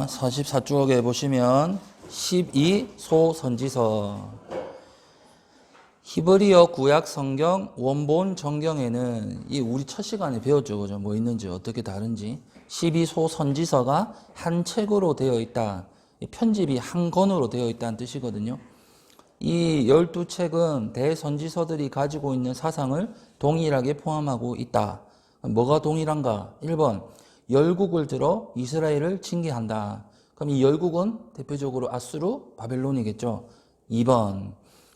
자, 44쪽에 보시면 12소 선지서. 히브리어 구약 성경 원본 정경에는 이 우리 첫 시간에 배웠죠. 그죠? 뭐 있는지 어떻게 다른지. 12소 선지서가 한 책으로 되어 있다. 편집이 한 권으로 되어 있다는 뜻이거든요. 이 12책은 대선지서들이 가지고 있는 사상을 동일하게 포함하고 있다. 뭐가 동일한가? 1번, 열국을 들어 이스라엘을 징계한다. 그럼 이 열국은 대표적으로 아수르, 바벨론이겠죠. 2번,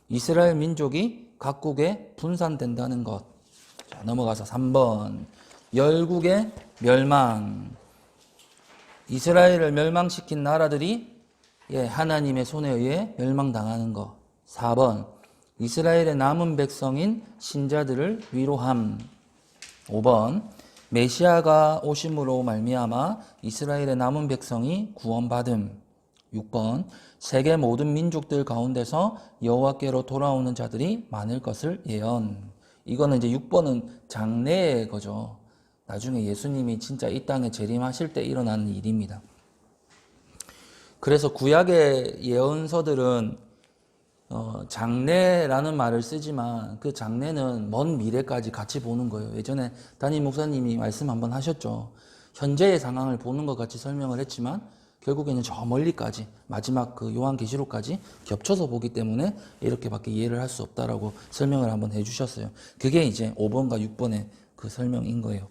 이스라엘 민족이 각국에 분산된다는 것. 자, 넘어가서 3번, 열국의 멸망. 이스라엘을 멸망시킨 나라들이 하나님의 손에 의해 멸망당하는 것. 4번, 이스라엘의 남은 백성인 신자들을 위로함. 5번, 메시아가 오심으로 말미암아 이스라엘의 남은 백성이 구원받음. 6번, 세계 모든 민족들 가운데서 여호와께로 돌아오는 자들이 많을 것을 예언. 이거는 이제 6번은 장래의 거죠. 나중에 예수님이 진짜 이 땅에 재림하실 때 일어나는 일입니다. 그래서 구약의 예언서들은 장래라는 말을 쓰지만 그 장래는 먼 미래까지 같이 보는 거예요. 예전에 담임 목사님이 말씀 한번 하셨죠. 현재의 상황을 보는 것 같이 설명을 했지만 결국에는 저 멀리까지 마지막 그 요한계시록까지 겹쳐서 보기 때문에 이렇게밖에 이해를 할 수 없다라고 설명을 한번 해주셨어요. 그게 이제 5번과 6번의 그 설명인 거예요.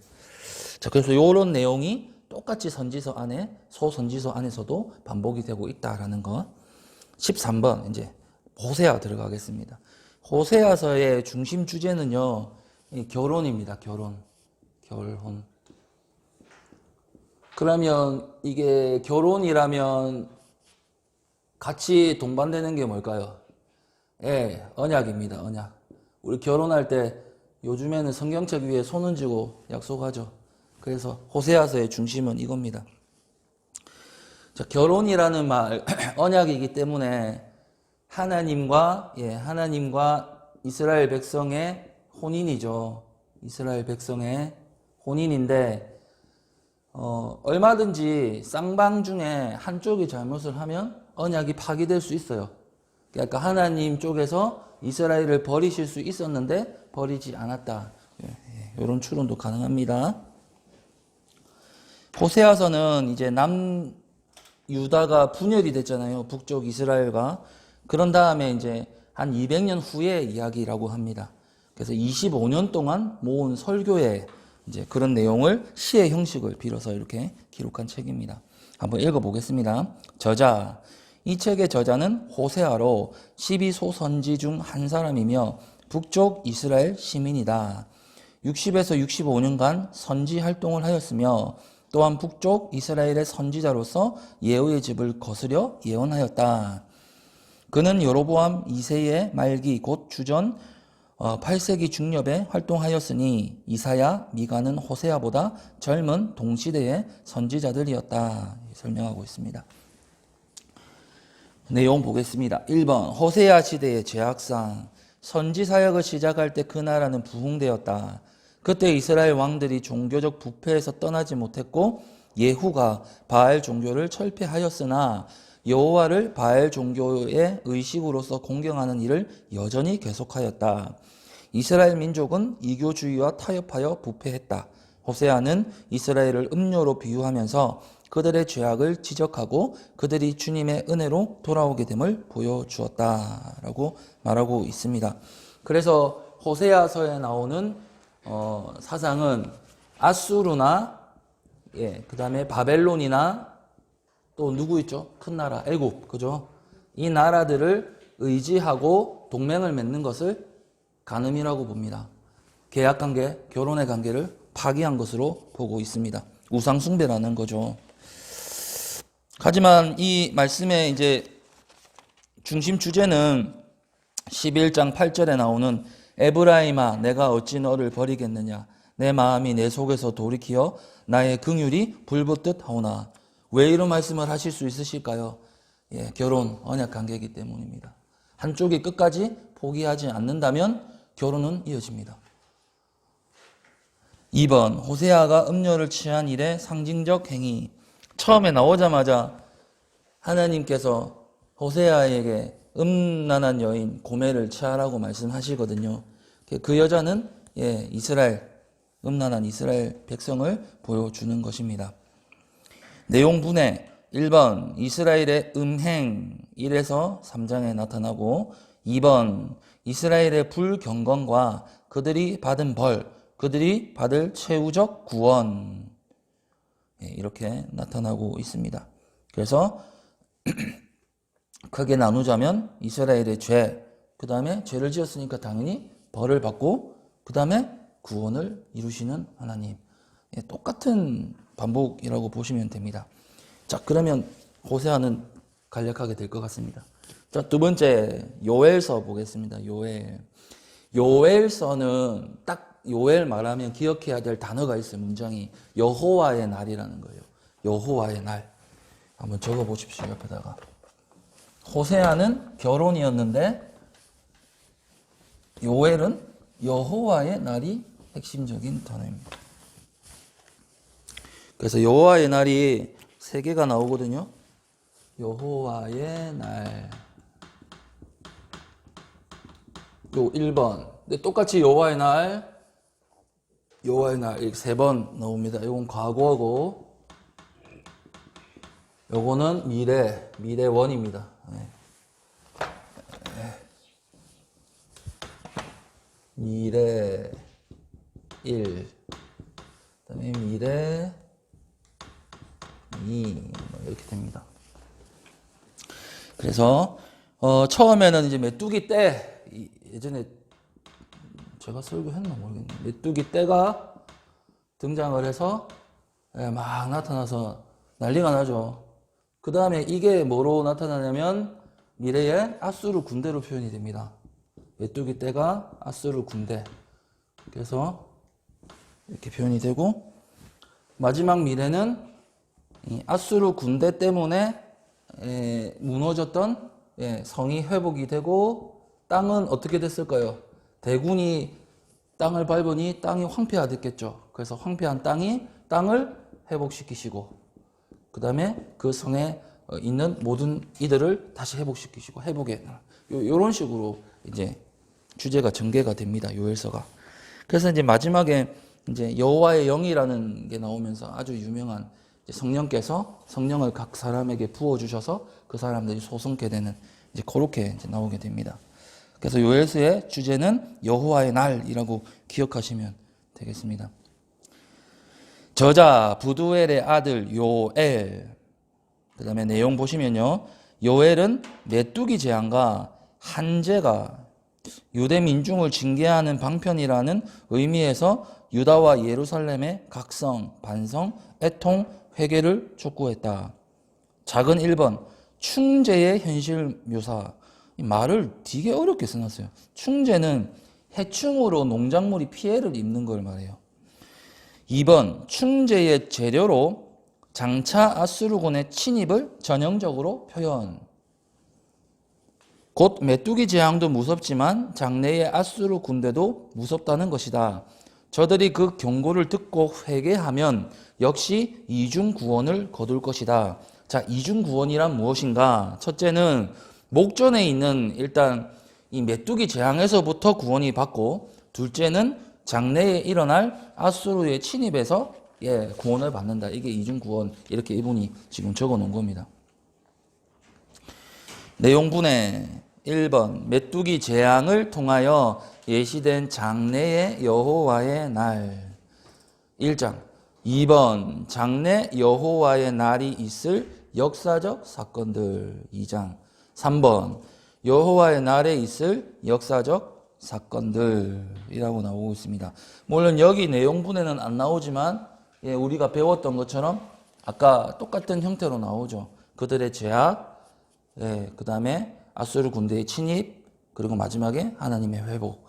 자, 그래서 이런 내용이 똑같이 선지서 안에 소선지서 안에서도 반복이 되고 있다라는 것. 13번 이제 호세아 들어가겠습니다. 호세아서의 중심 주제는요, 결혼입니다. 결혼. 그러면 이게 결혼이라면 같이 동반되는 게 뭘까요? 언약입니다. 언약. 우리 결혼할 때 요즘에는 성경책 위에 손 얹고 약속하죠. 그래서 호세아서의 중심은 이겁니다. 자, 결혼이라는 말, 언약이기 때문에 하나님과 이스라엘 백성의 혼인이죠. 이스라엘 백성의 혼인인데, 얼마든지 쌍방 중에 한쪽이 잘못을 하면 언약이 파기될 수 있어요. 그러니까 하나님 쪽에서 이스라엘을 버리실 수 있었는데 버리지 않았다. 이런 추론도 가능합니다. 호세아서는 이제 남유다가 분열이 됐잖아요. 북쪽 이스라엘과. 그런 다음에 이제 한 200년 후의 이야기라고 합니다. 그래서 25년 동안 모은 설교의 이제 그런 내용을 시의 형식을 빌어서 이렇게 기록한 책입니다. 한번 읽어보겠습니다. 저자. 이 책의 저자는 호세아로 12소 선지 중 한 사람이며 북쪽 이스라엘 시민이다. 60에서 65년간 선지 활동을 하였으며 또한 북쪽 이스라엘의 선지자로서 예후의 집을 거스려 예언하였다. 그는 여로보암 2세의 말기 곧 주전 8세기 중엽에 활동하였으니 이사야, 미가는 호세아보다 젊은 동시대의 선지자들이었다. 설명하고 있습니다. 내용 보겠습니다. 1번 호세아 시대의 죄악상. 선지 사역을 시작할 때 그 나라는 부흥되었다. 그때 이스라엘 왕들이 종교적 부패에서 떠나지 못했고 예후가 바알 종교를 철폐하였으나 여호와를 바알 종교의 의식으로서 공경하는 일을 여전히 계속하였다. 이스라엘 민족은 이교주의와 타협하여 부패했다. 호세아는 이스라엘을 음료로 비유하면서 그들의 죄악을 지적하고 그들이 주님의 은혜로 돌아오게 됨을 보여주었다라고 말하고 있습니다. 그래서 호세아서에 나오는 사상은 아수르나 그 다음에 바벨론이나 또 누구 있죠? 큰 나라 애굽, 그죠? 이 나라들을 의지하고 동맹을 맺는 것을 간음이라고 봅니다. 계약관계, 결혼의 관계를 파기한 것으로 보고 있습니다. 우상숭배라는 거죠. 하지만 이 말씀의 이제 중심 주제는 11장 8절에 나오는 에브라임아 내가 어찌 너를 버리겠느냐 내 마음이 내 속에서 돌이키어 나의 긍휼이 불붙듯 하오나. 왜 이런 말씀을 하실 수 있으실까요? 결혼 언약 관계이기 때문입니다. 한쪽이 끝까지 포기하지 않는다면 결혼은 이어집니다. 2번 호세아가 음료를 취한 일의 상징적 행위. 처음에 나오자마자 하나님께서 호세아에게 음란한 여인 고멜을 취하라고 말씀하시거든요. 그 여자는 음란한 이스라엘 백성을 보여주는 것입니다. 내용 분해 1번 이스라엘의 음행 1에서 3장에 나타나고 2번 이스라엘의 불경건과 그들이 받은 벌, 그들이 받을 최후적 구원 이렇게 나타나고 있습니다. 그래서 크게 나누자면 이스라엘의 죄, 그 다음에 죄를 지었으니까 당연히 벌을 받고 그 다음에 구원을 이루시는 하나님. 똑같은 반복이라고 보시면 됩니다. 자, 그러면 호세아는 간략하게 될 것 같습니다. 자, 두 번째 요엘서 보겠습니다. 요엘서는 딱 요엘 말하면 기억해야 될 단어가 있어요. 문장이 여호와의 날이라는 거예요. 여호와의 날. 한번 적어 보십시오. 옆에다가. 호세아는 결혼이었는데 요엘은 여호와의 날이 핵심적인 단어입니다. 그래서 여호와의 날이 세 개가 나오거든요. 여호와의 날. 요 1번. 근데 똑같이 여호와의 날 이렇게 3번 나옵니다. 요건 과거고 요거는 미래원입니다. 미래 1, 그다음에 미래 2 이렇게 됩니다. 그래서 처음에는 이제 메뚜기 떼 예전에 제가 설교했나 모르겠는데 메뚜기 떼가 등장을 해서 막 나타나서 난리가 나죠. 그 다음에 이게 뭐로 나타나냐면 미래의 아수르 군대로 표현이 됩니다. 메뚜기 떼가 아수르 군대. 그래서 이렇게 표현이 되고 마지막 미래는 이 아수르 군대 때문에 무너졌던 성이 회복이 되고 땅은 어떻게 됐을까요? 대군이 땅을 밟으니 땅이 황폐화됐겠죠. 그래서 황폐한 땅을 회복시키시고 그 다음에 그 성에 있는 모든 이들을 다시 회복시키시고 회복의 이런 식으로 이제 주제가 전개가 됩니다. 요엘서가. 그래서 이제 마지막에 이제 여호와의 영이라는 게 나오면서 아주 유명한 성령께서 성령을 각 사람에게 부어 주셔서 그 사람들이 소성케 되는 이제 그렇게 이제 나오게 됩니다. 그래서 요엘서의 주제는 여호와의 날이라고 기억하시면 되겠습니다. 저자 부두엘의 아들 요엘. 그다음에 내용 보시면요. 요엘은 메뚜기 재앙과 한재가 유대 민중을 징계하는 방편이라는 의미에서 유다와 예루살렘의 각성, 반성, 애통, 회개를 촉구했다. 작은 1번 충재의 현실 묘사. 이 말을 되게 어렵게 써놨어요. 충재는 해충으로 농작물이 피해를 입는 걸 말해요. 2번 충재의 재료로 장차 아수르군의 침입을 전형적으로 표현. 곧 메뚜기 재앙도 무섭지만 장래의 아수르 군대도 무섭다는 것이다. 저들이 그 경고를 듣고 회개하면 역시 이중 구원을 거둘 것이다. 자, 이중 구원이란 무엇인가? 첫째는 목전에 있는 일단 이 메뚜기 재앙에서부터 구원이 받고, 둘째는 장래에 일어날 아수르의 침입에서 구원을 받는다. 이게 이중 구원, 이렇게 이분이 지금 적어 놓은 겁니다. 내용분해 1번 메뚜기 재앙을 통하여 예시된 장래의 여호와의 날 1장. 2번 장래 여호와의 날이 있을 역사적 사건들 2장. 3번 여호와의 날에 있을 역사적 사건들이라고 나오고 있습니다. 물론 여기 내용분에는 안 나오지만 우리가 배웠던 것처럼 아까 똑같은 형태로 나오죠. 그들의 죄악, 그 다음에 아수르 군대의 침입, 그리고 마지막에 하나님의 회복.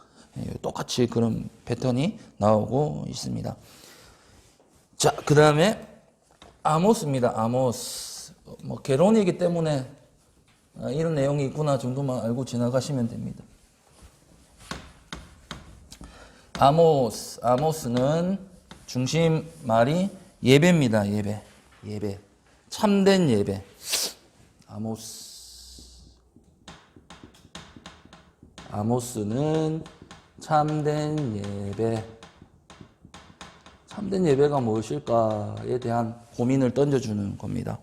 똑같이 그런 패턴이 나오고 있습니다. 자, 그 다음에 아모스입니다. 아모스. 개론이기 때문에 이런 내용이 있구나 정도만 알고 지나가시면 됩니다. 아모스는 중심 말이 예배입니다. 예배. 참된 예배. 아모스는 참된 예배. 참된 예배가 무엇일까에 대한 고민을 던져주는 겁니다.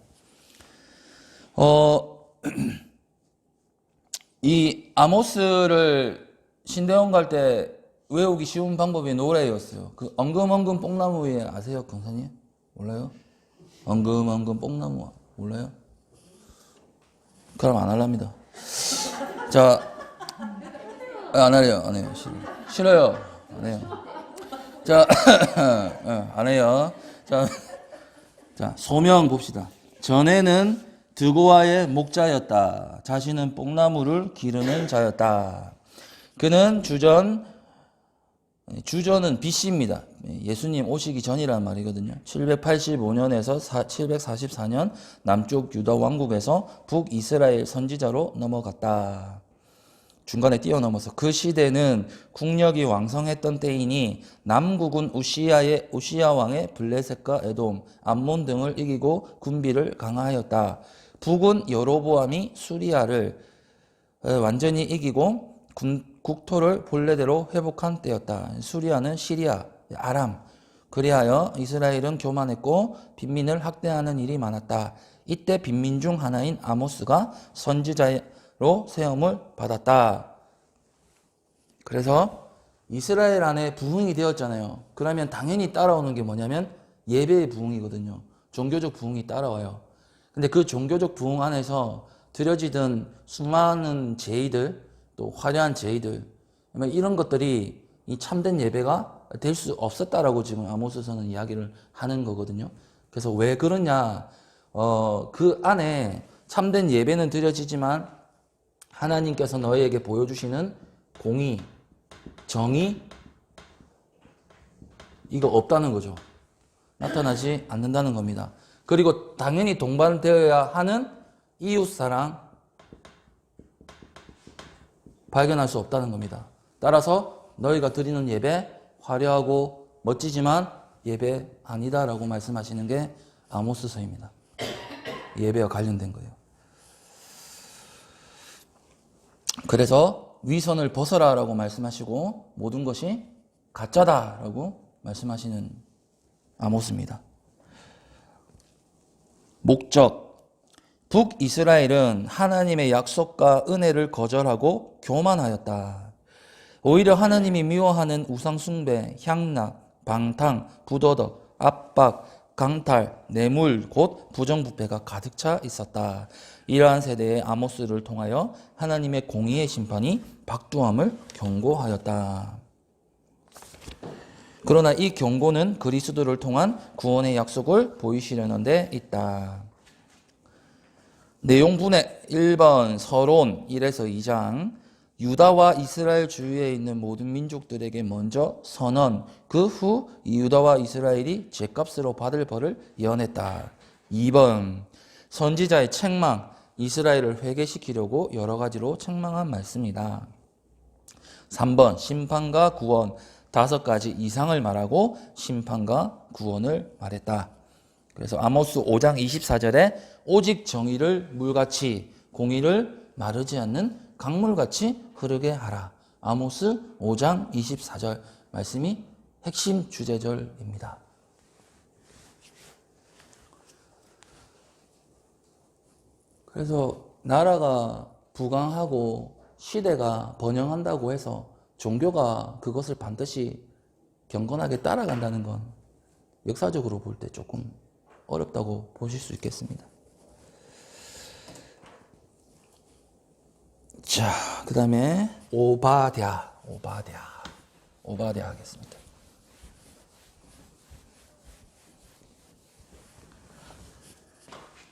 이 아모스를 신대원 갈 때 외우기 쉬운 방법이 노래였어요. 그 엉금엉금 뽕나무 위에 아세요, 강사님? 몰라요? 엉금엉금 뽕나무 몰라요? 그럼 안 할랍니다. 자, 안 해요. 싫어요. 안 해요. 자, 안 해요. 자, 소명 봅시다. 전에는 드고아의 목자였다. 자신은 뽕나무를 기르는 자였다. 그는 주전은 BC입니다. 예수님 오시기 전이란 말이거든요. 785년에서 744년 남쪽 유다 왕국에서 북이스라엘 선지자로 넘어갔다. 중간에 뛰어넘어서 그 시대는 국력이 왕성했던 때이니 남국은 우시야 왕의 블레셋과 에돔, 암몬 등을 이기고 군비를 강화하였다. 북은 여로보암이 수리아를 완전히 이기고 국토를 본래대로 회복한 때였다. 수리아는 시리아, 아람. 그리하여 이스라엘은 교만했고 빈민을 학대하는 일이 많았다. 이때 빈민 중 하나인 아모스가 선지자로 세움을 받았다. 그래서 이스라엘 안에 부흥이 되었잖아요. 그러면 당연히 따라오는 게 뭐냐면 예배의 부흥이거든요. 종교적 부흥이 따라와요. 근데 그 종교적 부흥 안에서 드려지던 수많은 제의들, 또 화려한 제의들, 이런 것들이 이 참된 예배가 될 수 없었다라고 지금 아모스서는 이야기를 하는 거거든요. 그래서 왜 그러냐? 그 안에 참된 예배는 드려지지만 하나님께서 너희에게 보여주시는 공의, 정의, 이거 없다는 거죠. 나타나지 않는다는 겁니다. 그리고 당연히 동반되어야 하는 이웃사랑, 발견할 수 없다는 겁니다. 따라서 너희가 드리는 예배 화려하고 멋지지만 예배 아니다라고 말씀하시는 게 아모스서입니다. 예배와 관련된 거예요. 그래서 위선을 벗어라라고 말씀하시고 모든 것이 가짜다라고 말씀하시는 아모스입니다. 목적. 북이스라엘은 하나님의 약속과 은혜를 거절하고 교만하였다. 오히려 하나님이 미워하는 우상숭배, 향락, 방탕, 부도덕, 압박, 강탈, 뇌물, 곧 부정부패가 가득 차 있었다. 이러한 세대의 아모스를 통하여 하나님의 공의의 심판이 박두함을 경고하였다. 그러나 이 경고는 그리스도를 통한 구원의 약속을 보이시려는 데 있다. 내용분해 1번 서론 1에서 2장. 유다와 이스라엘 주위에 있는 모든 민족들에게 먼저 선언, 그 후 유다와 이스라엘이 죗값으로 받을 벌을 예언했다. 2번 선지자의 책망, 이스라엘을 회개시키려고 여러 가지로 책망한 말씀이다. 3번 심판과 구원, 5가지 이상을 말하고 심판과 구원을 말했다. 그래서 아모스 5장 24절에 오직 정의를 물같이 공의를 마르지 않는 강물같이 흐르게 하라. 아모스 5장 24절 말씀이 핵심 주제절입니다. 그래서 나라가 부강하고 시대가 번영한다고 해서 종교가 그것을 반드시 경건하게 따라간다는 건 역사적으로 볼 때 조금 어렵다고 보실 수 있겠습니다. 자, 그 다음에 오바댜 하겠습니다.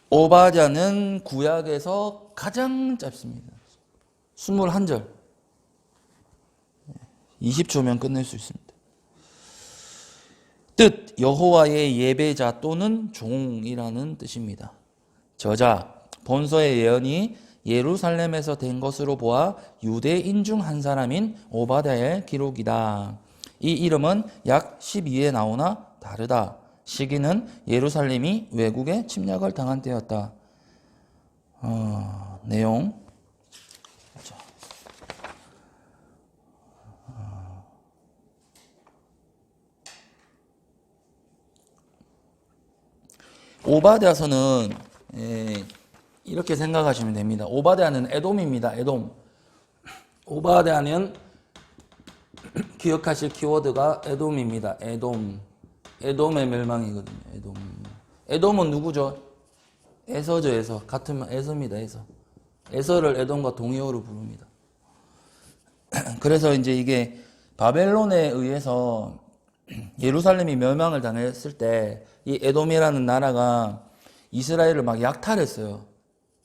오바댜는 구약에서 가장 짧습니다. 21절. 20초면 끝낼 수 있습니다. 뜻, 여호와의 예배자 또는 종이라는 뜻입니다. 저자, 본서의 예언이 예루살렘에서 된 것으로 보아 유대인 중 한 사람인 오바댜의 기록이다. 이 이름은 약 12에 나오나 다르다. 시기는 예루살렘이 외국의 침략을 당한 때였다. 내용. 오바댜서는 이렇게 생각하시면 됩니다. 오바댜는 에돔입니다. 에돔. 오바댜는 기억하실 키워드가 에돔입니다. 에돔. 에돔의 멸망이거든요. 에돔. 에돔은 누구죠? 에서죠. 에서. 같은 말 에서입니다. 에서. 에서를 에돔과 동의어로 부릅니다. 그래서 이제 이게 바벨론에 의해서 예루살렘이 멸망을 당했을 때 이 에돔이라는 나라가 이스라엘을 막 약탈했어요.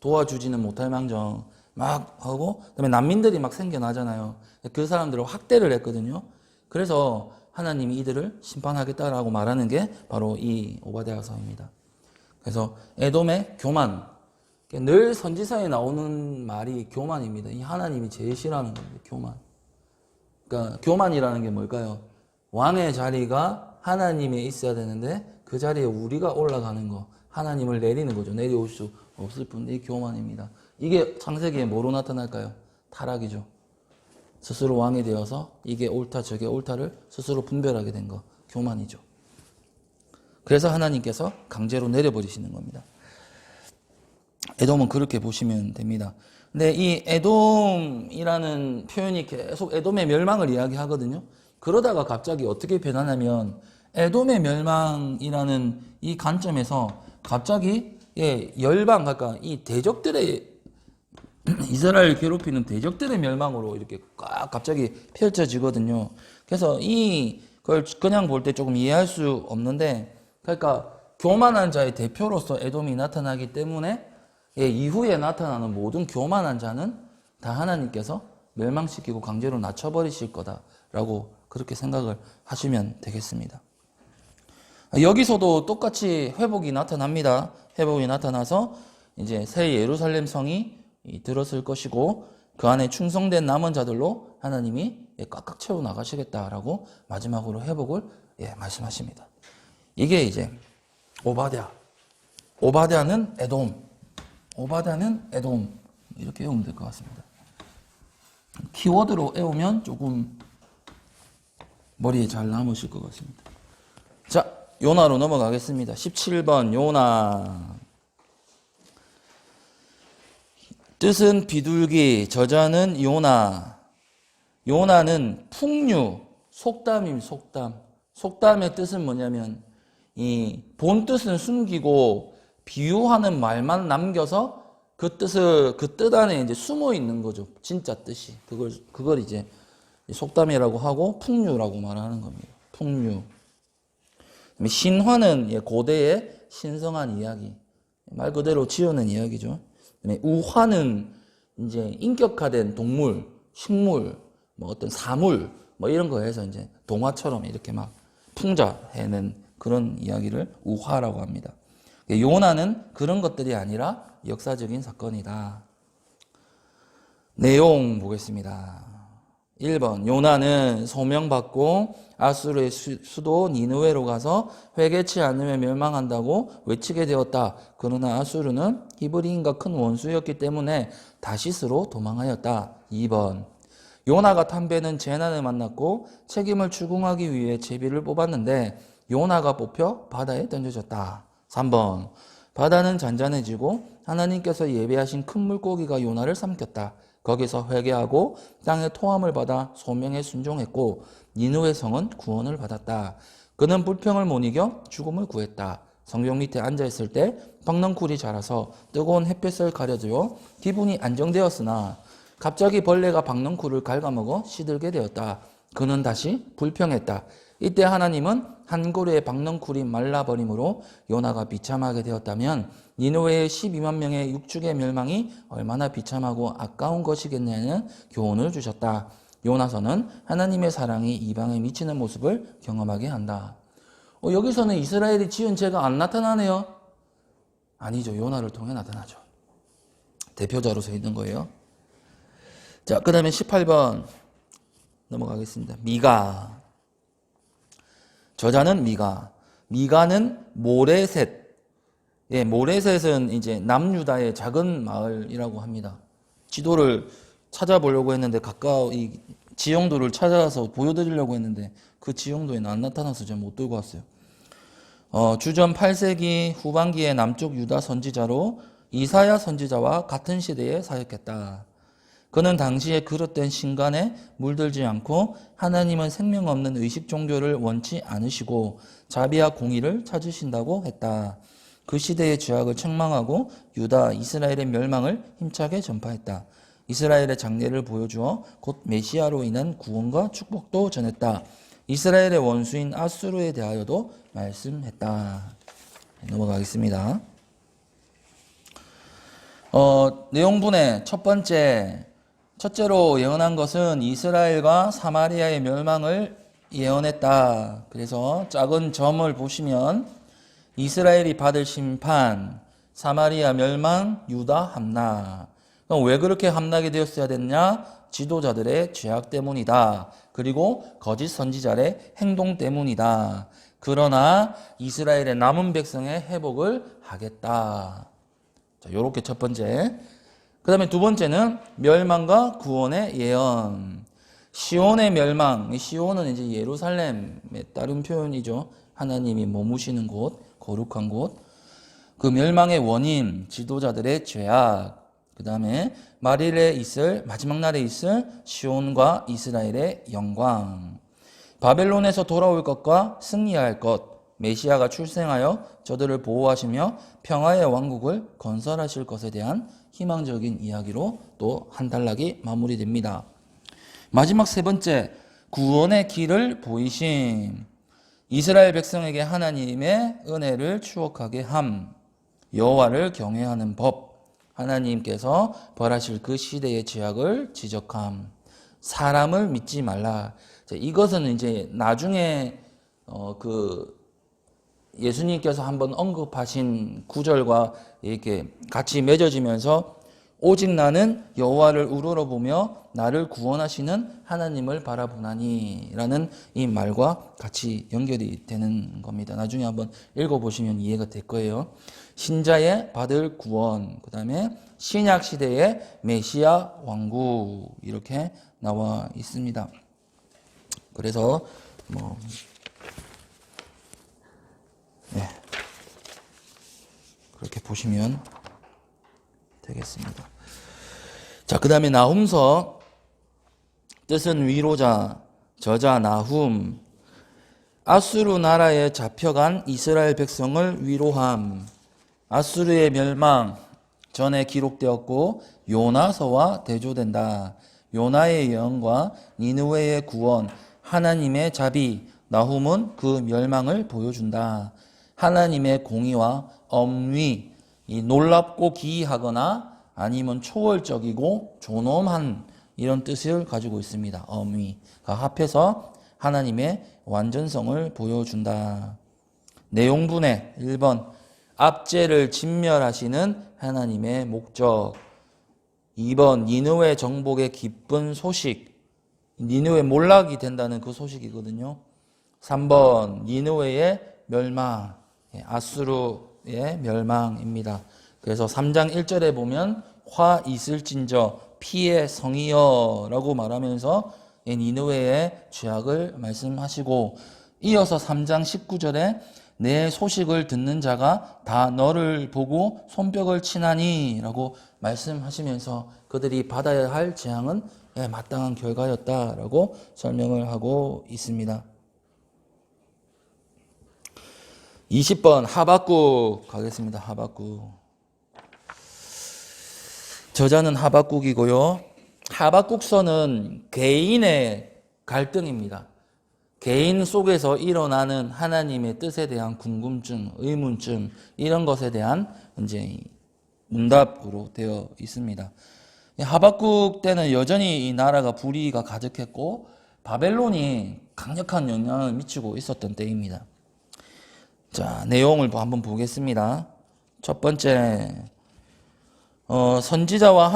도와주지는 못할 망정 막 하고, 그다음에 난민들이 막 생겨나잖아요. 그 사람들을 학대를 했거든요. 그래서 하나님이 이들을 심판하겠다라고 말하는 게 바로 이 오바댜서입니다. 그래서 에돔의 교만, 늘 선지서에 나오는 말이 교만입니다. 이 하나님이 제일 싫어하는 겁니다. 교만. 그러니까 교만이라는 게 뭘까요? 왕의 자리가 하나님에 있어야 되는데 그 자리에 우리가 올라가는 거, 하나님을 내리는 거죠. 내려올 수 없을 뿐인데 이 교만입니다. 이게 창세기에 뭐로 나타날까요? 타락이죠. 스스로 왕이 되어서 이게 옳다 저게 옳다를 스스로 분별하게 된 거, 교만이죠. 그래서 하나님께서 강제로 내려버리시는 겁니다. 에돔은 그렇게 보시면 됩니다. 근데 이 에돔이라는 표현이 계속 에돔의 멸망을 이야기하거든요. 그러다가 갑자기 어떻게 변하냐면 에돔의 멸망이라는 이 관점에서 갑자기 열방, 그러니까 이 대적들의 이스라엘 괴롭히는 대적들의 멸망으로 이렇게 꽉 갑자기 펼쳐지거든요. 그래서 이걸 그냥 볼 때 조금 이해할 수 없는데, 그러니까 교만한 자의 대표로서 에돔이 나타나기 때문에 이후에 나타나는 모든 교만한 자는 다 하나님께서 멸망시키고 강제로 낮춰버리실 거다라고 그렇게 생각을 하시면 되겠습니다. 여기서도 똑같이 회복이 나타납니다. 회복이 나타나서 이제 새 예루살렘 성이 들었을 것이고 그 안에 충성된 남은 자들로 하나님이 꽉꽉 채워 나가시겠다라고 마지막으로 회복을 말씀하십니다. 이게 이제 오바댜. 오바댜는 에돔. 오바댜는 에돔. 이렇게 외우면 될 것 같습니다. 키워드로 외우면 조금 머리에 잘 남으실 것 같습니다. 자, 요나로 넘어가겠습니다. 17번 요나. 뜻은 비둘기, 저자는 요나. 요나는 풍류, 속담입니다. 속담. 속담의 뜻은 뭐냐면 이 본 뜻은 숨기고 비유하는 말만 남겨서 그 뜻 안에 이제 숨어 있는 거죠. 진짜 뜻이. 그걸 이제 속담이라고 하고 풍류라고 말하는 겁니다. 풍류. 신화는 고대의 신성한 이야기. 말 그대로 지어낸 이야기죠. 우화는 이제 인격화된 동물, 식물, 뭐 어떤 사물, 뭐 이런 거에서 이제 동화처럼 이렇게 막 풍자해낸 그런 이야기를 우화라고 합니다. 요나는 그런 것들이 아니라 역사적인 사건이다. 내용 보겠습니다. 1번 요나는 소명받고 아수르의 수도 니느웨로 가서 회개치 않으면 멸망한다고 외치게 되었다. 그러나 아수르는 히브리인과 큰 원수였기 때문에 다시스로 도망하였다. 2번 요나가 탐배는 재난을 만났고 책임을 추궁하기 위해 제비를 뽑았는데 요나가 뽑혀 바다에 던져졌다. 3번 바다는 잔잔해지고 하나님께서 예배하신 큰 물고기가 요나를 삼켰다. 거기서 회개하고 땅의 토함을 받아 소명에 순종했고 니느웨 성은 구원을 받았다. 그는 불평을 못 이겨 죽음을 구했다. 성벽 밑에 앉아있을 때 박넝쿨이 자라서 뜨거운 햇볕을 가려주어 기분이 안정되었으나 갑자기 벌레가 박넝쿨을 갉아먹어 시들게 되었다. 그는 다시 불평했다. 이때 하나님은 한 고래의 박넝쿨이 말라버림으로 요나가 비참하게 되었다면 니느웨의 12만 명의 육축의 멸망이 얼마나 비참하고 아까운 것이겠냐는 교훈을 주셨다. 요나서는 하나님의 사랑이 이방에 미치는 모습을 경험하게 한다. 여기서는 이스라엘이 지은 죄가 안 나타나네요. 아니죠. 요나를 통해 나타나죠. 대표자로서 있는 거예요. 자, 그 다음에 18번 넘어가겠습니다. 미가. 저자는 미가. 미가는 모레셋. 예, 모레셋은 이제 남유다의 작은 마을이라고 합니다. 지도를 찾아보려고 했는데 가까워 이 지형도를 찾아서 보여드리려고 했는데 그 지형도에는 안 나타나서 제가 못 들고 왔어요. 주전 8세기 후반기에 남쪽 유다 선지자로 이사야 선지자와 같은 시대에 사역했다. 그는 당시에 그릇된 신간에 물들지 않고 하나님은 생명 없는 의식 종교를 원치 않으시고 자비와 공의를 찾으신다고 했다. 그 시대의 죄악을 책망하고 유다, 이스라엘의 멸망을 힘차게 전파했다. 이스라엘의 장래를 보여주어 곧 메시아로 인한 구원과 축복도 전했다. 이스라엘의 원수인 아수르에 대하여도 말씀했다. 넘어가겠습니다. 내용분의 첫째로 예언한 것은 이스라엘과 사마리아의 멸망을 예언했다. 그래서 작은 점을 보시면 이스라엘이 받을 심판, 사마리아 멸망, 유다 함락. 그럼 왜 그렇게 함락이 되었어야 됐냐? 지도자들의 죄악 때문이다. 그리고 거짓 선지자의 행동 때문이다. 그러나 이스라엘의 남은 백성의 회복을 하겠다. 자, 요렇게 첫 번째. 그 다음에 두 번째는 멸망과 구원의 예언. 시온의 멸망. 시온은 이제 예루살렘에 따른 표현이죠. 하나님이 머무시는 곳, 거룩한 곳. 그 멸망의 원인, 지도자들의 죄악. 그 다음에 말일에 있을, 마지막 날에 있을 시온과 이스라엘의 영광. 바벨론에서 돌아올 것과 승리할 것. 메시아가 출생하여 저들을 보호하시며 평화의 왕국을 건설하실 것에 대한 희망적인 이야기로 또 한 단락이 마무리됩니다. 마지막 세 번째, 구원의 길을 보이심. 이스라엘 백성에게 하나님의 은혜를 추억하게 함. 여호와를 경외하는 법. 하나님께서 벌하실 그 시대의 죄악을 지적함. 사람을 믿지 말라. 이것은 이제 나중에 예수님께서 한번 언급하신 구절과 이렇게 같이 맺어지면서 오직 나는 여호와를 우러러보며 나를 구원하시는 하나님을 바라보나니 라는 이 말과 같이 연결이 되는 겁니다. 나중에 한번 읽어보시면 이해가 될 거예요. 신자의 받을 구원, 그 다음에 신약시대의 메시아 왕국 이렇게 나와 있습니다. 그래서 네, 그렇게 보시면 되겠습니다. 자, 그 다음에 나훔서 뜻은 위로자, 저자 나훔. 아수르 나라에 잡혀간 이스라엘 백성을 위로함. 아수르의 멸망 전에 기록되었고 요나서와 대조된다. 요나의 예언과 니느웨의 구원, 하나님의 자비, 나훔은 그 멸망을 보여준다. 하나님의 공의와 엄위, 이 놀랍고 기이하거나 아니면 초월적이고 존엄한 이런 뜻을 가지고 있습니다. 엄위가 합해서 하나님의 완전성을 보여준다. 내용분의 1번, 압제를 진멸하시는 하나님의 목적. 2번, 니느웨 정복의 기쁜 소식. 니느웨 몰락이 된다는 그 소식이거든요. 3번, 니느웨의 멸망, 아수르의 멸망입니다. 그래서 3장 1절에 보면 화 있을진저 피의 성이여 라고 말하면서 니느웨의 죄악을 말씀하시고, 이어서 3장 19절에 내 소식을 듣는 자가 다 너를 보고 손뼉을 치나니 라고 말씀하시면서 그들이 받아야 할 재앙은 마땅한 결과였다라고 설명을 하고 있습니다. 20번 하박국 가겠습니다. 하박국. 저자는 하박국이고요. 하박국서는 개인의 갈등입니다. 개인 속에서 일어나는 하나님의 뜻에 대한 궁금증, 의문점 이런 것에 대한 이제 문답으로 되어 있습니다. 하박국 때는 여전히 이 나라가 불의가 가득했고 바벨론이 강력한 영향을 미치고 있었던 때입니다. 자, 내용을 한번 보겠습니다. 첫 번째, 선지자와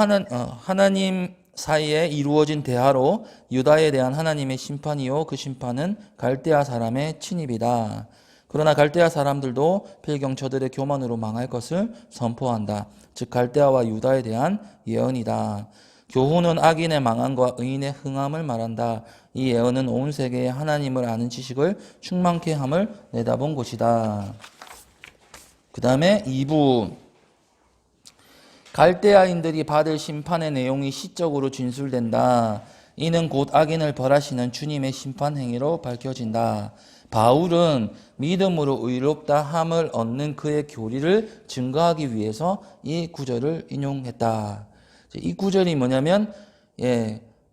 하나님 사이에 이루어진 대화로 유다에 대한 하나님의 심판이요, 그 심판은 갈대아 사람의 침입이다. 그러나 갈대아 사람들도 필경 저들의 교만으로 망할 것을 선포한다. 즉 갈대아와 유다에 대한 예언이다. 교훈은 악인의 망함과 의인의 흥함을 말한다. 이 예언은 온 세계에 하나님을 아는 지식을 충만케 함을 내다본 것이다. 그 다음에 2부 갈대아인들이 받을 심판의 내용이 시적으로 진술된다. 이는 곧 악인을 벌하시는 주님의 심판 행위로 밝혀진다. 바울은 믿음으로 의롭다 함을 얻는 그의 교리를 증거하기 위해서 이 구절을 인용했다. 이 구절이 뭐냐면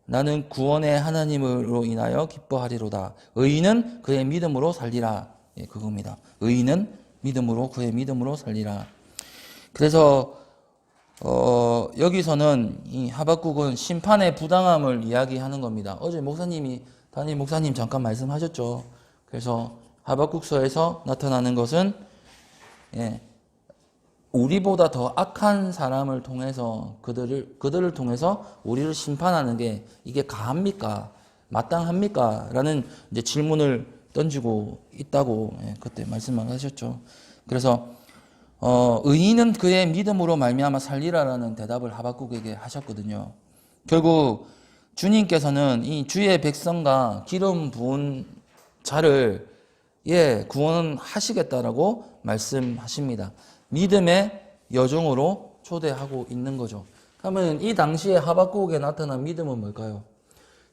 나는 구원의 하나님으로 인하여 기뻐하리로다. 의인은 그의 믿음으로 살리라. 그겁니다. 의인은 믿음으로 그의 믿음으로 살리라. 그래서 여기서는 이 하박국은 심판의 부당함을 이야기하는 겁니다. 어제 담임 목사님 잠깐 말씀하셨죠. 그래서 하박국서에서 나타나는 것은 우리보다 더 악한 사람을 통해서 그들을 통해서 우리를 심판하는 게 이게 가합니까? 마땅합니까? 라는 이제 질문을 던지고 있다고 그때 말씀을 하셨죠. 그래서 의인은 그의 믿음으로 말미암아 살리라라는 대답을 하박국에게 하셨거든요. 결국 주님께서는 이 주의 백성과 기름 부은 자를 구원하시겠다라고 말씀하십니다. 믿음의 여종으로 초대하고 있는 거죠. 그러면 이 당시에 하박국에 나타난 믿음은 뭘까요?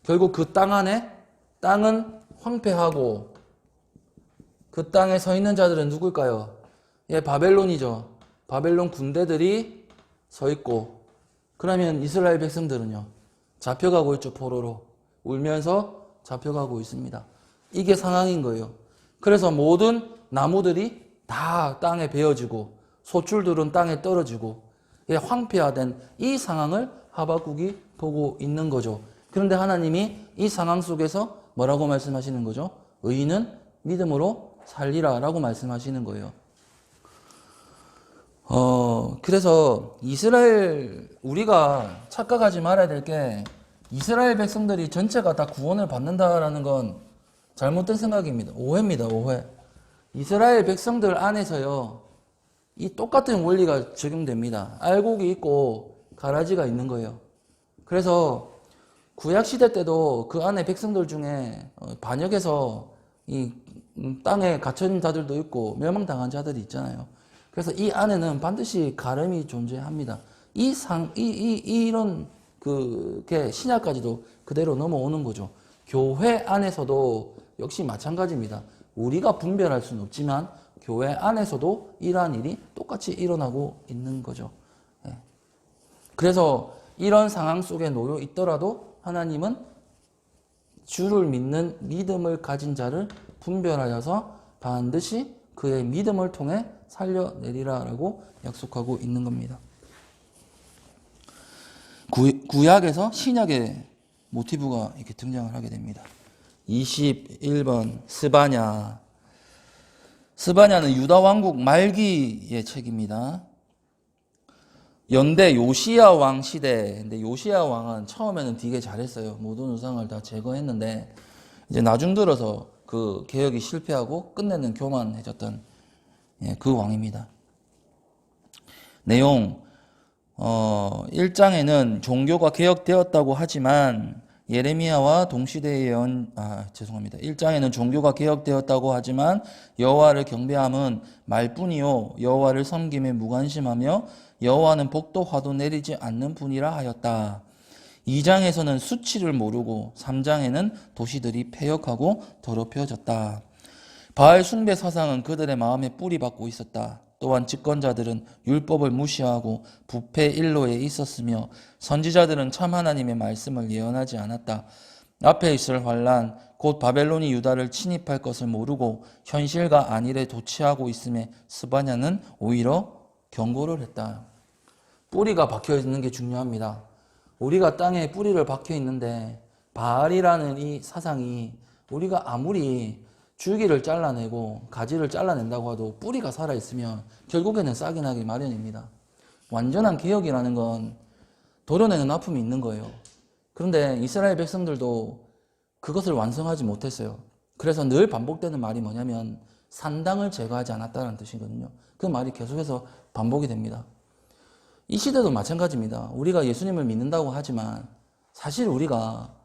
결국 그 땅은 황폐하고 그 땅에 서 있는 자들은 누굴까요? 바벨론이죠. 바벨론 군대들이 서 있고, 그러면 이스라엘 백성들은요, 잡혀가고 있죠. 포로로 울면서 잡혀가고 있습니다. 이게 상황인 거예요. 그래서 모든 나무들이 다 땅에 베어지고 소출들은 땅에 떨어지고 황폐화된 이 상황을 하박국이 보고 있는 거죠. 그런데 하나님이 이 상황 속에서 뭐라고 말씀하시는 거죠? 의인은 믿음으로 살리라 라고 말씀하시는 거예요. 그래서 우리가 착각하지 말아야 될 게 이스라엘 백성들이 전체가 다 구원을 받는다라는 건 잘못된 생각입니다. 오해입니다, 오해. 이스라엘 백성들 안에서요, 이 똑같은 원리가 적용됩니다. 알곡이 있고 가라지가 있는 거예요. 그래서 구약시대 때도 그 안에 백성들 중에 반역해서 이 땅에 갇힌 자들도 있고 멸망당한 자들이 있잖아요. 그래서 이 안에는 반드시 가름이 존재합니다. 이런 그게 신약까지도 그대로 넘어오는 거죠. 교회 안에서도 역시 마찬가지입니다. 우리가 분별할 수는 없지만 교회 안에서도 이러한 일이 똑같이 일어나고 있는 거죠. 그래서 이런 상황 속에 놓여 있더라도 하나님은 주를 믿는 믿음을 가진 자를 분별하여서 반드시 그의 믿음을 통해 살려내리라라고 약속하고 있는 겁니다. 구약에서 신약의 모티브가 이렇게 등장을 하게 됩니다. 21번 스바냐는 유다 왕국 말기의 책입니다. 연대 요시야 왕 시대. 근데 요시야 왕은 처음에는 되게 잘했어요. 모든 우상을 다 제거했는데 이제 나중 들어서 그 개혁이 실패하고 끝내는 교만해졌던 그 왕입니다. 내용 1장에는 종교가 개혁되었다고 하지만 예레미야와 동시대의 예언 1장에는 종교가 개혁되었다고 하지만 여호와를 경배함은 말뿐이요 여호와를 섬김에 무관심하며 여호와는 복도 화도 내리지 않는 분이라 하였다. 2장에서는 수치를 모르고 3장에는 도시들이 폐역하고 더럽혀졌다. 바알 숭배 사상은 그들의 마음에 뿌리 박고 있었다. 또한 집권자들은 율법을 무시하고 부패 일로에 있었으며 선지자들은 참 하나님의 말씀을 예언하지 않았다. 앞에 있을 환란 곧 바벨론이 유다를 침입할 것을 모르고 현실과 안일에 도취하고 있음에 스바냐는 오히려 경고를 했다. 뿌리가 박혀 있는 게 중요합니다. 우리가 땅에 뿌리를 박혀 있는데 바알이라는 이 사상이 우리가 아무리 줄기를 잘라내고 가지를 잘라낸다고 해도 뿌리가 살아있으면 결국에는 싹이 나기 마련입니다. 완전한 개혁이라는 건 도려내는 아픔이 있는 거예요. 그런데 이스라엘 백성들도 그것을 완성하지 못했어요. 그래서 늘 반복되는 말이 뭐냐면 산당을 제거하지 않았다는 뜻이거든요. 그 말이 계속해서 반복이 됩니다. 이 시대도 마찬가지입니다. 우리가 예수님을 믿는다고 하지만 사실 우리가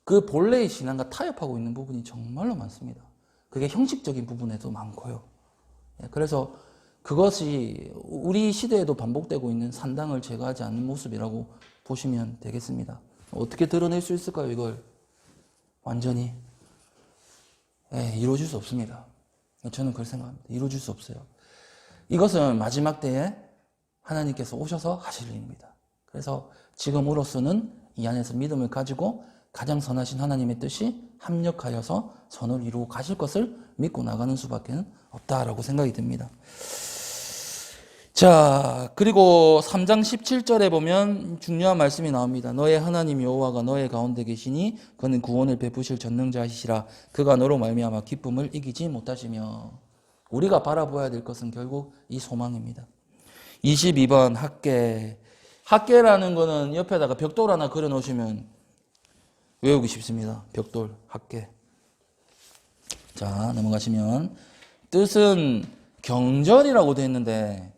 그 본래의 신앙과 타협하고 있는 부분이 정말로 많습니다. 그게 형식적인 부분에도 많고요. 그래서 그것이 우리 시대에도 반복되고 있는 산당을 제거하지 않는 모습이라고 보시면 되겠습니다. 어떻게 드러낼 수 있을까요, 이걸? 완전히 이루어질 수 없습니다. 저는 그렇게 생각합니다. 이루어질 수 없어요. 이것은 마지막 때에 하나님께서 오셔서 하실 일입니다. 그래서 지금으로서는 이 안에서 믿음을 가지고 가장 선하신 하나님의 뜻이 합력하여서 선을 이루고 가실 것을 믿고 나가는 수밖에 없다라고 생각이 듭니다. 자, 그리고 3장 17절에 보면 중요한 말씀이 나옵니다. 너의 하나님 여호와가 너의 가운데 계시니 그는 구원을 베푸실 전능자이시라. 그가 너로 말미암아 기쁨을 이기지 못하시며. 우리가 바라보아야 될 것은 결국 이 소망입니다. 22번 학계. 학계라는 거는 옆에다가 벽돌 하나 그려 놓으시면 외우기 쉽습니다. 벽돌, 학계. 자, 넘어가시면 뜻은 경절이라고 되어 있는데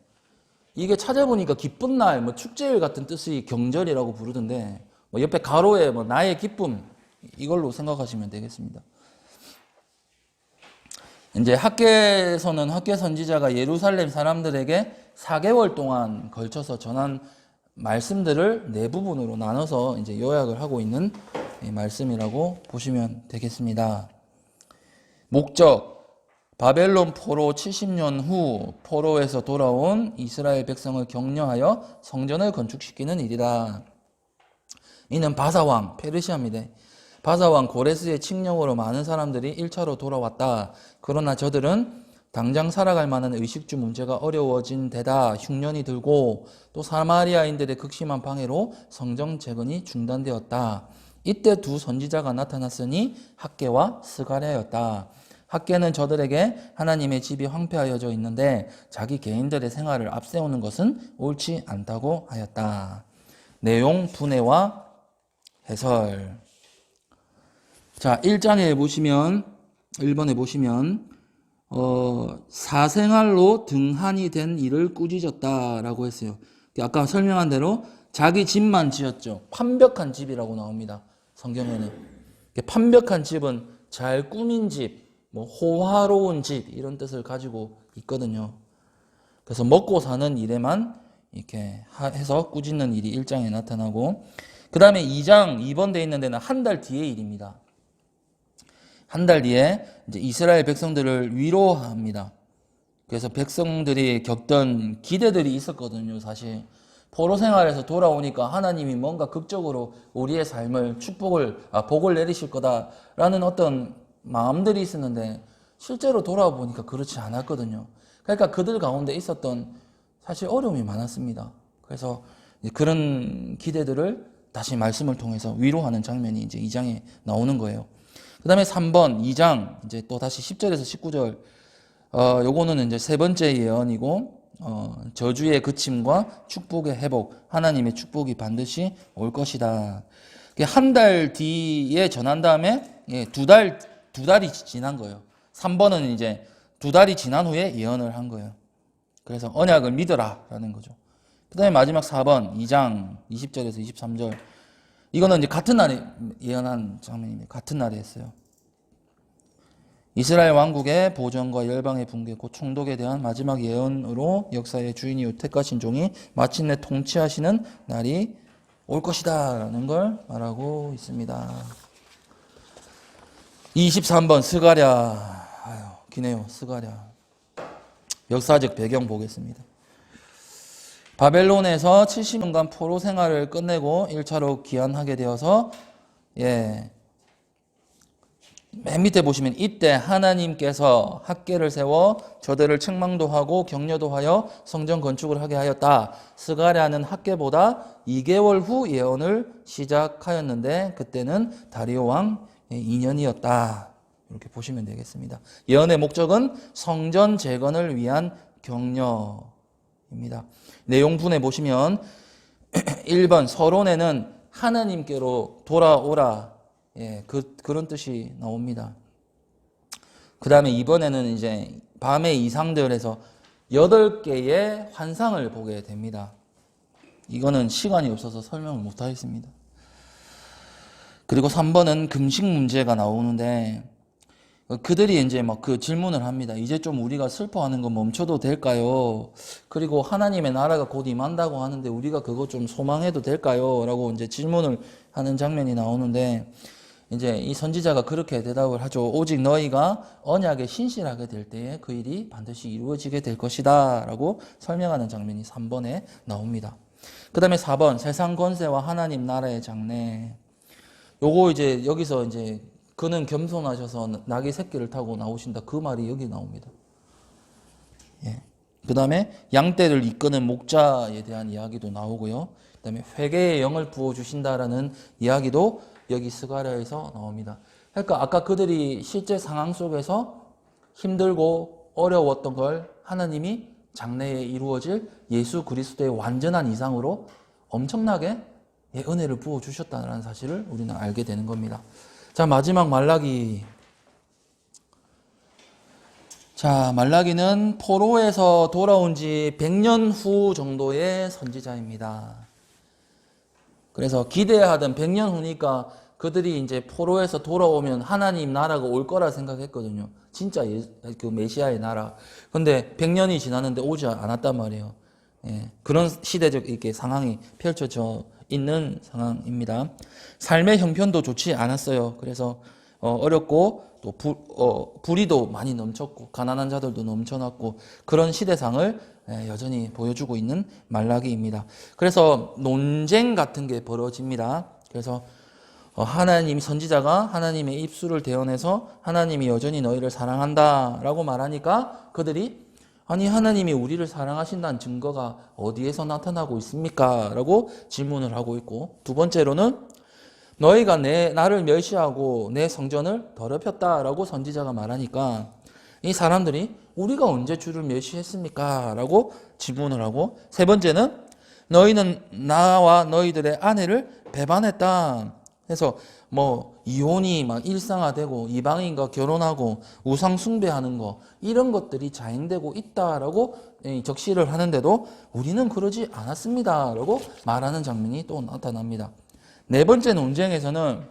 이게 찾아보니까 기쁜 날, 축제일 같은 뜻이 경절이라고 부르던데 옆에 가로에 나의 기쁨 이걸로 생각하시면 되겠습니다. 이제 학계에서는 학계 선지자가 예루살렘 사람들에게 4개월 동안 걸쳐서 전한 말씀들을 네 부분으로 나눠서 이제 요약을 하고 있는 말씀이라고 보시면 되겠습니다. 목적, 바벨론 포로 70년 후 포로에서 돌아온 이스라엘 백성을 격려하여 성전을 건축시키는 일이다. 이는 바사왕, 페르시아입니다. 바사왕 고레스의 칙령으로 많은 사람들이 1차로 돌아왔다. 그러나 저들은 당장 살아갈 만한 의식주 문제가 어려워진 데다 흉년이 들고 또 사마리아인들의 극심한 방해로 성전 재건이 중단되었다. 이때 두 선지자가 나타났으니 학계와 스가랴였다. 학계는 저들에게 하나님의 집이 황폐하여져 있는데 자기 개인들의 생활을 앞세우는 것은 옳지 않다고 하였다. 내용 분해와 해설. 자, 1장에 보시면 1번에 보시면 사생활로 등한이 된 일을 꾸짖었다라고 했어요. 아까 설명한 대로 자기 집만 지었죠. 판벽한 집이라고 나옵니다. 성경에는. 판벽한 집은 잘 꾸민 집, 호화로운 집 이런 뜻을 가지고 있거든요. 그래서 먹고 사는 일에만 이렇게 해서 꾸짖는 일이 1장에 나타나고 그 다음에 2장 2번 돼 있는 데는 한 달 뒤의 일입니다. 한 달 뒤에 이제 이스라엘 백성들을 위로합니다. 그래서 백성들이 겪던 기대들이 있었거든요. 사실 포로 생활에서 돌아오니까 하나님이 뭔가 극적으로 우리의 삶을 복을 내리실 거다라는 어떤 마음들이 있었는데 실제로 돌아와 보니까 그렇지 않았거든요. 그러니까 그들 가운데 있었던 사실 어려움이 많았습니다. 그래서 그런 기대들을 다시 말씀을 통해서 위로하는 장면이 이제 2장에 나오는 거예요. 그 다음에 3번, 2장, 이제 또 다시 10절에서 19절. 요거는 이제 세 번째 예언이고, 저주의 그침과 축복의 회복, 하나님의 축복이 반드시 올 것이다. 한 달 뒤에 전한 다음에, 두 달이 지난 거예요. 3번은 이제 2달이 지난 후에 예언을 한 거예요. 그래서 언약을 믿어라 라는 거죠. 그 다음에 마지막 4번, 2장 20절에서 23절. 이거는 이제 같은 날에 예언한 장면입니다. 같은 날에 했어요. 이스라엘 왕국의 보전과 열방의 붕괴, 곧 총독에 대한 마지막 예언으로 역사의 주인이요 택하신 종이 마침내 통치하시는 날이 올 것이다 라는 걸 말하고 있습니다. 23번 스가랴. 기네요. 스가랴. 역사적 배경 보겠습니다. 바벨론에서 70년간 포로 생활을 끝내고 1차로 귀환하게 되어서 맨 밑에 보시면 이때 하나님께서 학계를 세워 저들을 책망도 하고 격려도 하여 성전 건축을 하게 하였다. 스가랴는 학계보다 2개월 후 예언을 시작하였는데 그때는 다리오 왕 2년이었다. 이렇게 보시면 되겠습니다. 예언의 목적은 성전 재건을 위한 격려입니다. 내용분에 보시면 1번 서론에는 하나님께로 돌아오라. 그런 뜻이 나옵니다. 그 다음에 이번에는 이제 밤의 이상들에서 8개의 환상을 보게 됩니다. 이거는 시간이 없어서 설명을 못 하겠습니다. 그리고 3번은 금식 문제가 나오는데 그들이 이제 막 그 질문을 합니다. 이제 좀 우리가 슬퍼하는 거 멈춰도 될까요? 그리고 하나님의 나라가 곧 임한다고 하는데 우리가 그거 좀 소망해도 될까요? 라고 이제 질문을 하는 장면이 나오는데 이제 이 선지자가 그렇게 대답을 하죠. 오직 너희가 언약에 신실하게 될 때에 그 일이 반드시 이루어지게 될 것이다. 라고 설명하는 장면이 3번에 나옵니다. 그 다음에 4번, 세상 권세와 하나님 나라의 장래. 요거 이제 여기서 이제 그는 겸손하셔서 낙의 새끼를 타고 나오신다. 그 말이 여기 나옵니다. 예. 그 다음에 양떼를 이끄는 목자에 대한 이야기도 나오고요. 그 다음에 회개의 영을 부어주신다라는 이야기도 여기 스가랴에서 나옵니다. 그러니까 아까 그들이 실제 상황 속에서 힘들고 어려웠던 걸 하나님이 장래에 이루어질 예수 그리스도의 완전한 이상으로 엄청나게 은혜를 부어주셨다는 사실을 우리는 알게 되는 겁니다. 자, 마지막 말라기. 자, 말라기는 포로에서 돌아온 지 100년 후 정도의 선지자입니다. 그래서 기대하던 100년 후니까 그들이 이제 포로에서 돌아오면 하나님 나라가 올 거라 생각했거든요. 진짜 그 메시아의 나라. 근데 100년이 지났는데 오지 않았단 말이에요. 예, 그런 시대적 이렇게 상황이 펼쳐져 있는 상황입니다. 삶의 형편도 좋지 않았어요. 그래서 어렵고 또 불의도 많이 넘쳤고 가난한 자들도 넘쳐났고 그런 시대상을 여전히 보여주고 있는 말라기입니다. 그래서 논쟁 같은 게 벌어집니다. 그래서 하나님 선지자가 하나님의 입술을 대언해서 하나님이 여전히 너희를 사랑한다라고 말하니까 그들이 아니 하나님이 우리를 사랑하신다는 증거가 어디에서 나타나고 있습니까? 라고 질문을 하고 있고 두 번째로는 너희가 나를 멸시하고 내 성전을 더럽혔다라고 선지자가 말하니까 이 사람들이 우리가 언제 주를 멸시했습니까? 라고 질문을 하고 세 번째는 너희는 나와 너희들의 아내를 배반했다. 그래서 뭐 이혼이 막 일상화되고 이방인과 결혼하고 우상 숭배하는 거 이런 것들이 자행되고 있다라고 적시를 하는데도 우리는 그러지 않았습니다라고 말하는 장면이 또 나타납니다. 네 번째 논쟁에서는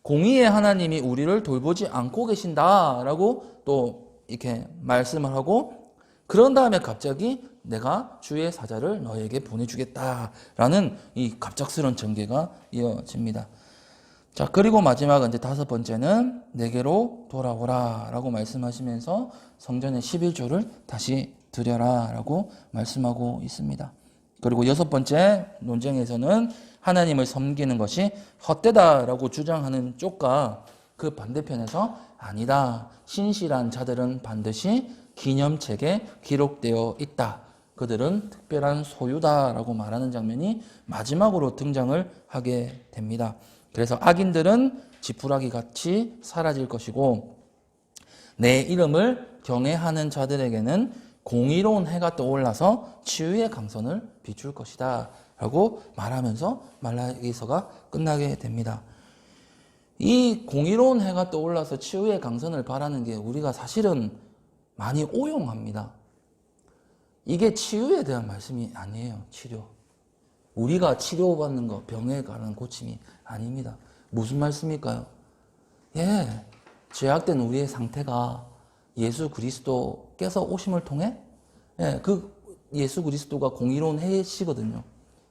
공의의 하나님이 우리를 돌보지 않고 계신다라고 또 이렇게 말씀을 하고 그런 다음에 갑자기 내가 주의 사자를 너에게 보내주겠다라는 이 갑작스러운 전개가 이어집니다. 자, 그리고 마지막은 이제 다섯 번째는 내게로 돌아오라 라고 말씀하시면서 성전의 11조를 다시 드려라 라고 말씀하고 있습니다. 그리고 여섯 번째 논쟁에서는 하나님을 섬기는 것이 헛되다 라고 주장하는 쪽과 그 반대편에서 아니다. 신실한 자들은 반드시 기념책에 기록되어 있다. 그들은 특별한 소유다 라고 말하는 장면이 마지막으로 등장을 하게 됩니다. 그래서 악인들은 지푸라기 같이 사라질 것이고 내 이름을 경외하는 자들에게는 공의로운 해가 떠올라서 치유의 강선을 비출 것이다 라고 말하면서 말라기서가 끝나게 됩니다. 이 공의로운 해가 떠올라서 치유의 강선을 바라는 게 우리가 사실은 많이 오용합니다. 이게 치유에 대한 말씀이 아니에요. 치료. 우리가 치료받는 거, 병에 관한 고침이 아닙니다. 무슨 말씀일까요? 예, 죄악된 우리의 상태가 예수 그리스도께서 오심을 통해 그 예수 그리스도가 공의로운 해시거든요.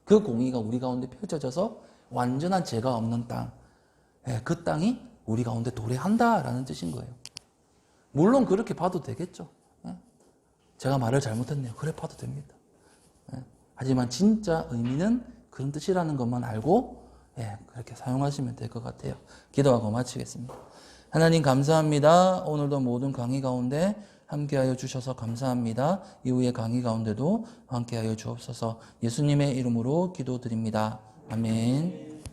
그 공의가 우리 가운데 펼쳐져서 완전한 죄가 없는 땅, 그 땅이 우리 가운데 도래한다라는 뜻인 거예요. 물론 그렇게 봐도 되겠죠. 제가 말을 잘못했네요. 그래 봐도 됩니다. 하지만 진짜 의미는 그런 뜻이라는 것만 알고 그렇게 사용하시면 될 것 같아요. 기도하고 마치겠습니다. 하나님 감사합니다. 오늘도 모든 강의 가운데 함께하여 주셔서 감사합니다. 이후의 강의 가운데도 함께하여 주옵소서. 예수님의 이름으로 기도드립니다. 아멘.